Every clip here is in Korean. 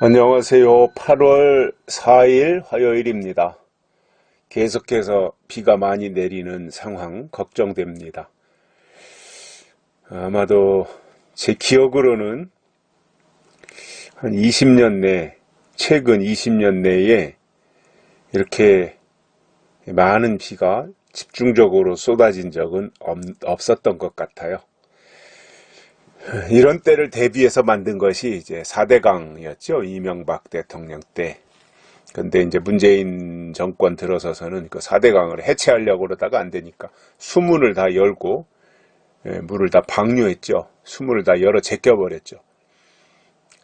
안녕하세요. 8월 4일 화요일입니다. 계속해서 비가 많이 내리는 상황 걱정됩니다. 아마도 제 기억으로는 한 20년 최근 20년 내에 이렇게 많은 비가 집중적으로 쏟아진 적은 없었던 것 같아요. 이런 때를 대비해서 만든 것이 이제 4대강이었죠. 이명박 대통령 때. 근데 이제 문재인 정권 들어서서는 그 4대강을 해체하려고 그러다가 안 되니까 수문을 다 열고 물을 다 방류했죠. 수문을 다 열어 제껴버렸죠.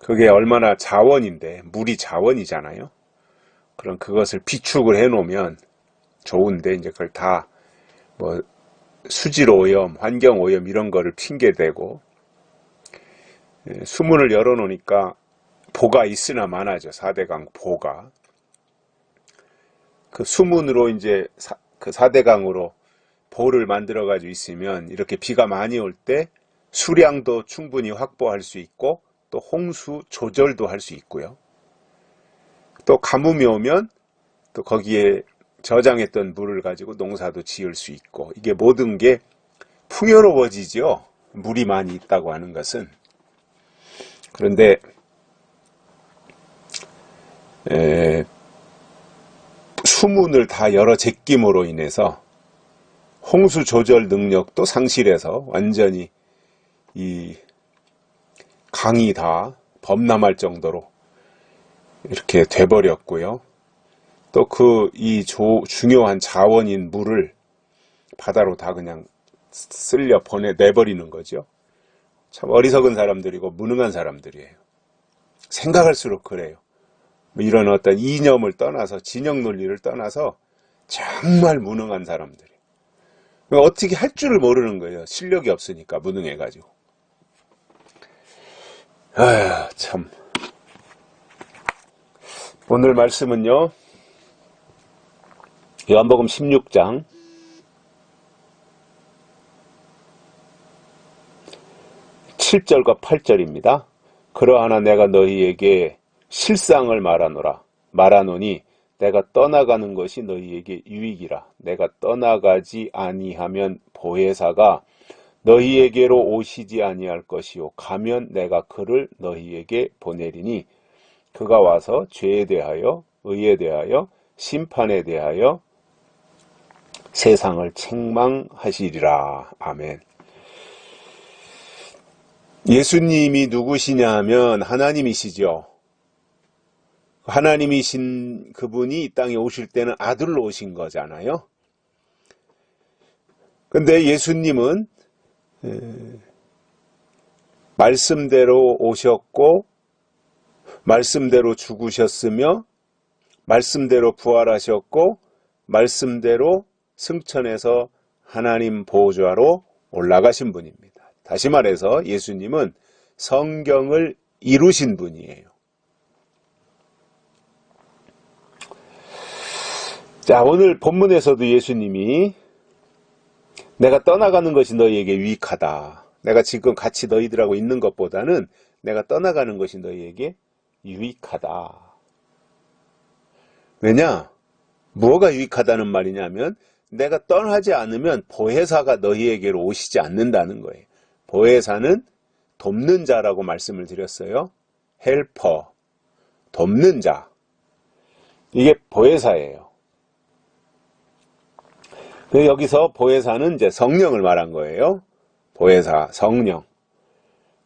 그게 얼마나 자원인데, 물이 자원이잖아요. 그럼 그것을 비축을 해놓으면 좋은데 이제 그걸 다 뭐 수질 오염, 환경 오염 이런 거를 핑계대고 수문을 열어놓으니까 보가 있으나 마나죠. 4대강 보가. 그 수문으로 이제 그 4대강으로 보를 만들어 가지고 있으면 이렇게 비가 많이 올 때 수량도 충분히 확보할 수 있고 또 홍수 조절도 할 수 있고요. 또 가뭄이 오면 또 거기에 저장했던 물을 가지고 농사도 지을 수 있고 이게 모든 게 풍요로워지죠. 물이 많이 있다고 하는 것은. 그런데 수문을 다 열어 제낌으로 인해서 홍수 조절 능력도 상실해서 완전히 이 강이 다 범람할 정도로 이렇게 돼버렸고요. 또 이 중요한 자원인 물을 바다로 다 그냥 쓸려 내버리는 거죠. 참 어리석은 사람들이고 무능한 사람들이에요. 생각할수록 그래요. 이런 어떤 이념을 떠나서 진영 논리를 떠나서 정말 무능한 사람들이에요. 어떻게 할 줄을 모르는 거예요. 실력이 없으니까 무능해가지고. 아휴 참. 오늘 말씀은요. 요한복음 16장 7절과 8절입니다. 그러하나 내가 너희에게 실상을 말하노니 내가 떠나가는 것이 너희에게 유익이라. 내가 떠나가지 아니하면 보혜사가 너희에게로 오시지 아니할 것이요 가면 내가 그를 너희에게 보내리니 그가 와서 죄에 대하여 의에 대하여 심판에 대하여 세상을 책망하시리라. 아멘. 예수님이 누구시냐 하면 하나님이시죠. 하나님이신 그분이 이 땅에 오실 때는 아들로 오신 거잖아요. 근데 예수님은 말씀대로 오셨고 말씀대로 죽으셨으며 말씀대로 부활하셨고 말씀대로 승천해서 하나님 보좌로 올라가신 분입니다. 다시 말해서 예수님은 성경을 이루신 분이에요. 자, 오늘 본문에서도 예수님이 내가 떠나가는 것이 너희에게 유익하다. 내가 지금 같이 너희들하고 있는 것보다는 내가 떠나가는 것이 너희에게 유익하다. 왜냐? 뭐가 유익하다는 말이냐면 내가 떠나지 않으면 보혜사가 너희에게로 오시지 않는다는 거예요. 보혜사는 돕는 자라고 말씀을 드렸어요. 헬퍼, 돕는 자. 이게 보혜사예요. 여기서 보혜사는 이제 성령을 말한 거예요. 보혜사, 성령.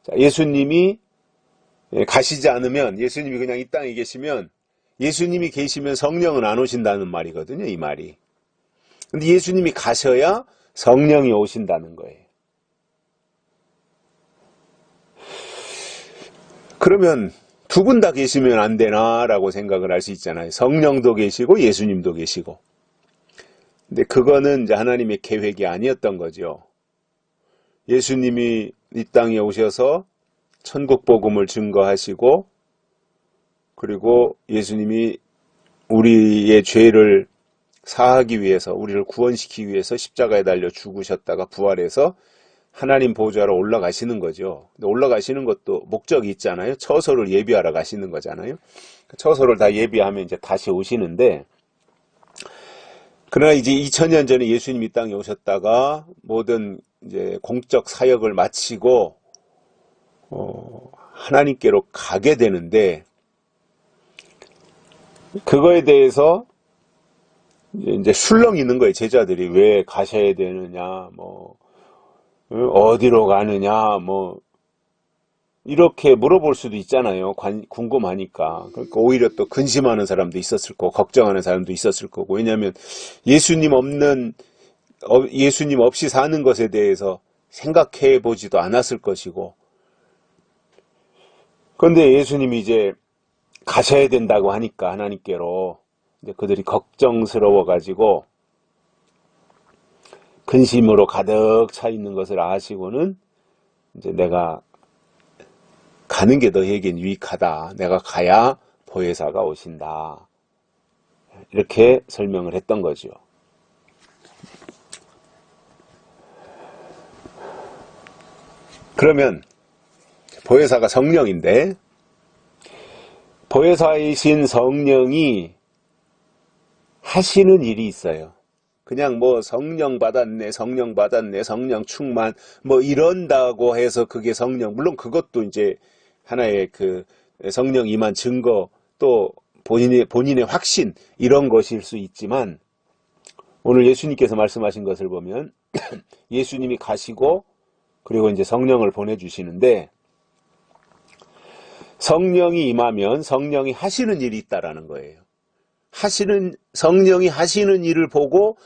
자, 예수님이 가시지 않으면, 예수님이 그냥 이 땅에 계시면, 예수님이 계시면 성령은 안 오신다는 말이거든요, 이 말이. 근데 예수님이 가셔야 성령이 오신다는 거예요. 그러면 두 분 다 계시면 안 되나라고 생각을 할 수 있잖아요. 성령도 계시고 예수님도 계시고. 근데 그거는 이제 하나님의 계획이 아니었던 거죠. 예수님이 이 땅에 오셔서 천국 복음을 증거하시고 그리고 예수님이 우리의 죄를 사하기 위해서 우리를 구원시키기 위해서 십자가에 달려 죽으셨다가 부활해서 하나님 보좌로 올라가시는 거죠. 근데 올라가시는 것도 목적이 있잖아요. 처소를 예비하러 가시는 거잖아요. 처소를 다 예비하면 이제 다시 오시는데, 그러나 이제 2000년 전에 예수님이 이 땅에 오셨다가 모든 이제 공적 사역을 마치고 하나님께로 가게 되는데, 그거에 대해서 이제 술렁이 있는 거예요. 제자들이 왜 가셔야 되느냐, 뭐 어디로 가느냐, 뭐 이렇게 물어볼 수도 있잖아요. 궁금하니까. 그러니까 오히려 또 근심하는 사람도 있었을 거고, 걱정하는 사람도 있었을 거고. 왜냐하면 예수님 없이 사는 것에 대해서 생각해 보지도 않았을 것이고. 그런데 예수님이 이제 가셔야 된다고 하니까 하나님께로 이제 그들이 걱정스러워 가지고 근심으로 가득 차 있는 것을 아시고는 이제 내가 가는 게 너희에겐 유익하다. 내가 가야 보혜사가 오신다. 이렇게 설명을 했던 거죠. 그러면 보혜사가 성령인데, 보혜사이신 성령이 하시는 일이 있어요. 그냥 뭐 성령 받았네, 성령 충만, 뭐 이런다고 해서 그게 성령, 물론 그것도 이제 하나의 그 성령 임한 증거, 또 본인의 확신, 이런 것일 수 있지만, 오늘 예수님께서 말씀하신 것을 보면 예수님이 가시고 그리고 이제 성령을 보내주시는데, 성령이 임하면 성령이 하시는 일이 있다라는 거예요. 성령이 하시는 일을 보고,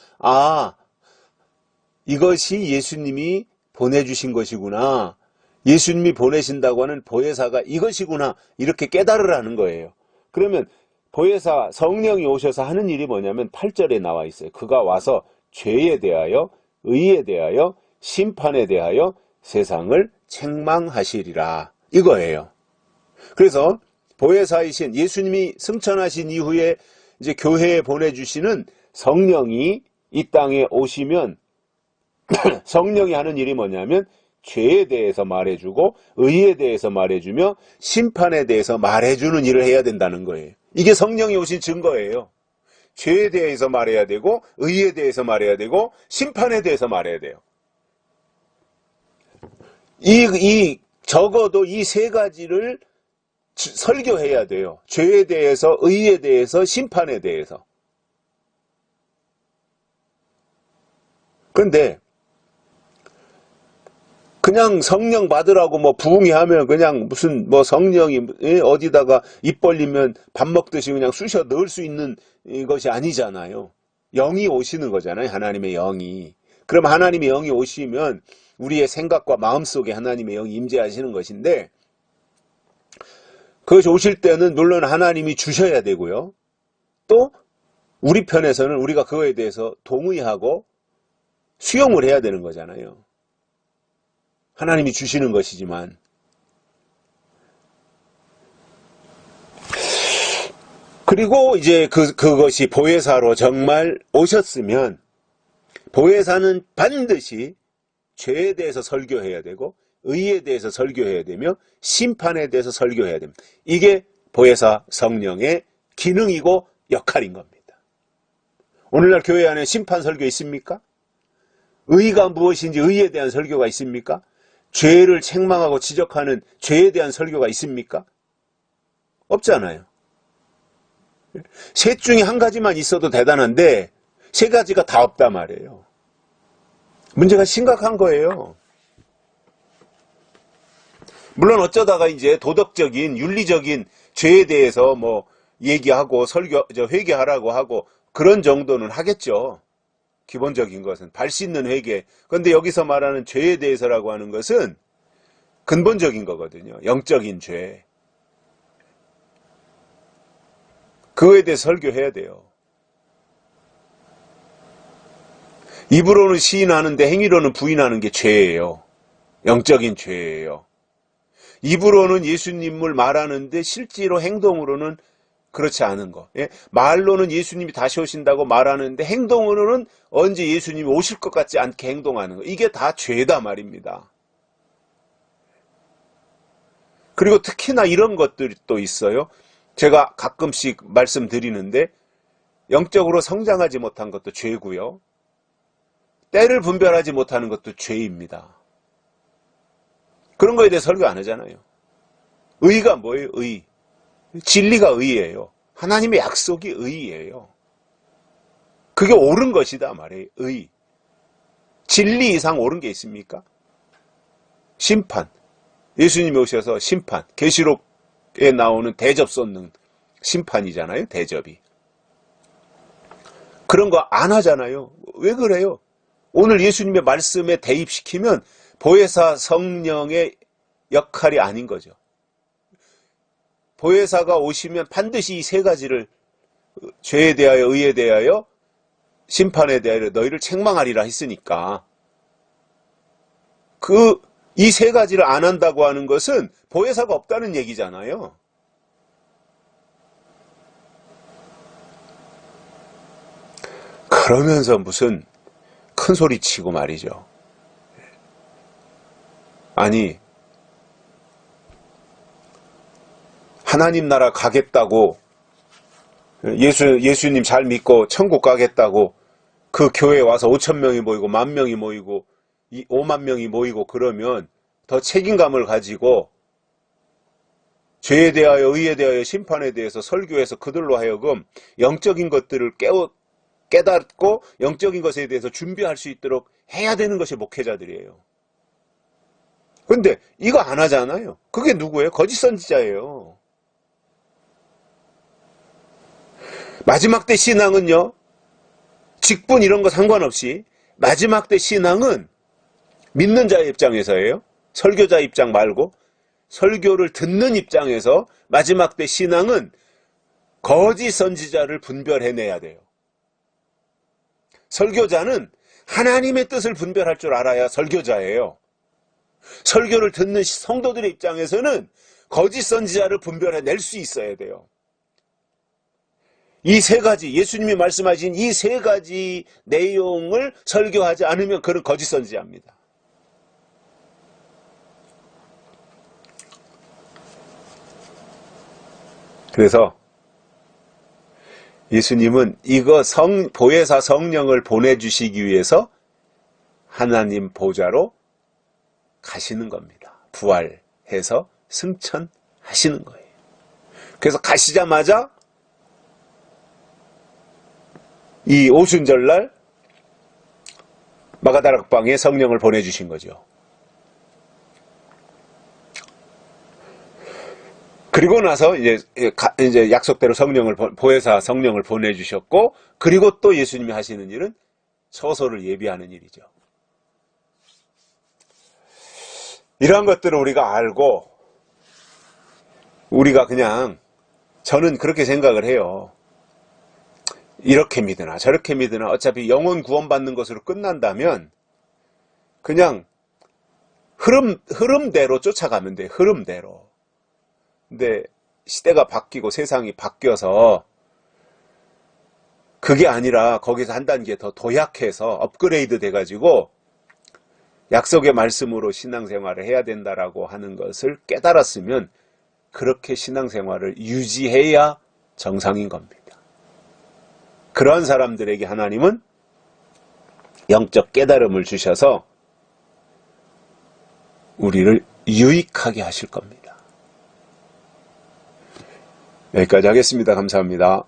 이것이 예수님이 보내주신 것이구나. 예수님이 보내신다고 하는 보혜사가 이것이구나. 이렇게 깨달으라는 거예요. 그러면 보혜사, 성령이 오셔서 하는 일이 뭐냐면 8절에 나와 있어요. 그가 와서 죄에 대하여, 의에 대하여, 심판에 대하여 세상을 책망하시리라. 이거예요. 그래서 보혜사이신 예수님이 승천하신 이후에 이제 교회에 보내주시는 성령이 이 땅에 오시면 성령이 하는 일이 뭐냐면 죄에 대해서 말해주고 의에 대해서 말해주며 심판에 대해서 말해주는 일을 해야 된다는 거예요. 이게 성령이 오신 증거예요. 죄에 대해서 말해야 되고 의에 대해서 말해야 되고 심판에 대해서 말해야 돼요. 적어도 이 세 가지를 설교해야 돼요. 죄에 대해서, 의에 대해서, 심판에 대해서. 그런데 그냥 성령 받으라고 뭐 부흥이 하면 그냥 무슨 뭐 성령이 어디다가 입 벌리면 밥 먹듯이 그냥 쑤셔 넣을 수 있는 것이 아니잖아요. 영이 오시는 거잖아요. 하나님의 영이. 그럼 하나님의 영이 오시면 우리의 생각과 마음속에 하나님의 영이 임재하시는 것인데, 그것이 오실 때는 물론 하나님이 주셔야 되고요. 또 우리 편에서는 우리가 그거에 대해서 동의하고 수용을 해야 되는 거잖아요. 하나님이 주시는 것이지만. 그리고 이제 그것이 보혜사로 정말 오셨으면 보혜사는 반드시 죄에 대해서 설교해야 되고 의에 대해서 설교해야 되며 심판에 대해서 설교해야 됩니다. 이게 보혜사 성령의 기능이고 역할인 겁니다. 오늘날 교회 안에 심판 설교 있습니까? 의가 무엇인지 의에 대한 설교가 있습니까? 죄를 책망하고 지적하는 죄에 대한 설교가 있습니까? 없잖아요. 셋 중에 한 가지만 있어도 대단한데 세 가지가 다 없단 말이에요. 문제가 심각한 거예요. 물론 어쩌다가 이제 도덕적인, 윤리적인 죄에 대해서 뭐 얘기하고 회개하라고 하고 그런 정도는 하겠죠. 기본적인 것은 발 씻는 회개. 그런데 여기서 말하는 죄에 대해서라고 하는 것은 근본적인 거거든요. 영적인 죄. 그거에 대해서 설교해야 돼요. 입으로는 시인하는데 행위로는 부인하는 게 죄예요. 영적인 죄예요. 입으로는 예수님을 말하는데 실제로 행동으로는 그렇지 않은 거. 예? 말로는 예수님이 다시 오신다고 말하는데 행동으로는 언제 예수님이 오실 것 같지 않게 행동하는 거. 이게 다 죄다 말입니다. 그리고 특히나 이런 것들이 또 있어요. 제가 가끔씩 말씀드리는데 영적으로 성장하지 못한 것도 죄고요. 때를 분별하지 못하는 것도 죄입니다. 그런 거에 대해 설교 안 하잖아요. 의가 뭐예요? 의. 진리가 의예요. 하나님의 약속이 의예요. 그게 옳은 것이다 말이에요. 의. 진리 이상 옳은 게 있습니까? 심판. 예수님이 오셔서 심판. 계시록에 나오는 대접 쏟는 심판이잖아요. 대접이. 그런 거 안 하잖아요. 왜 그래요? 오늘 예수님의 말씀에 대입시키면 보혜사 성령의 역할이 아닌 거죠. 보혜사가 오시면 반드시 이 세 가지를 죄에 대하여 의에 대하여 심판에 대하여 너희를 책망하리라 했으니까 이 세 가지를 안 한다고 하는 것은 보혜사가 없다는 얘기잖아요. 그러면서 무슨 큰 소리 치고 말이죠. 아니, 하나님 나라 가겠다고 예수님 잘 믿고 천국 가겠다고 그 교회에 와서 5,000명이 모이고 10,000명이 모이고 50,000명이 모이고 그러면 더 책임감을 가지고 죄에 대하여 의에 대하여 심판에 대해서 설교해서 그들로 하여금 영적인 것들을 깨닫고 영적인 것에 대해서 준비할 수 있도록 해야 되는 것이 목회자들이에요. 근데 이거 안 하잖아요. 그게 누구예요? 거짓 선지자예요. 마지막 때 신앙은요, 직분 이런 거 상관없이 마지막 때 신앙은 믿는 자의 입장에서예요. 설교자 입장 말고 설교를 듣는 입장에서 마지막 때 신앙은 거짓 선지자를 분별해내야 돼요. 설교자는 하나님의 뜻을 분별할 줄 알아야 설교자예요. 설교를 듣는 성도들의 입장에서는 거짓 선지자를 분별해낼 수 있어야 돼요. 이 세 가지, 예수님이 말씀하신 이 세 가지 내용을 설교하지 않으면 그는 거짓 선지자입니다. 그래서 예수님은 이거 보혜사 성령을 보내주시기 위해서 하나님 보좌로 가시는 겁니다. 부활해서 승천하시는 거예요. 그래서 가시자마자 이 오순절날 마가다락방에 성령을 보내주신 거죠. 그리고 나서 이제 약속대로 보혜사 성령을 보내주셨고, 그리고 또 예수님이 하시는 일은 처소를 예비하는 일이죠. 이러한 것들을 우리가 알고, 우리가 그냥, 저는 그렇게 생각을 해요. 이렇게 믿으나 저렇게 믿으나 어차피 영혼 구원받는 것으로 끝난다면 그냥 흐름대로 쫓아가면 돼. 흐름대로. 근데 시대가 바뀌고 세상이 바뀌어서 그게 아니라 거기서 한 단계 더 도약해서 업그레이드 돼가지고 약속의 말씀으로 신앙생활을 해야 된다라고 하는 것을 깨달았으면 그렇게 신앙생활을 유지해야 정상인 겁니다. 그러한 사람들에게 하나님은 영적 깨달음을 주셔서 우리를 유익하게 하실 겁니다. 여기까지 하겠습니다. 감사합니다.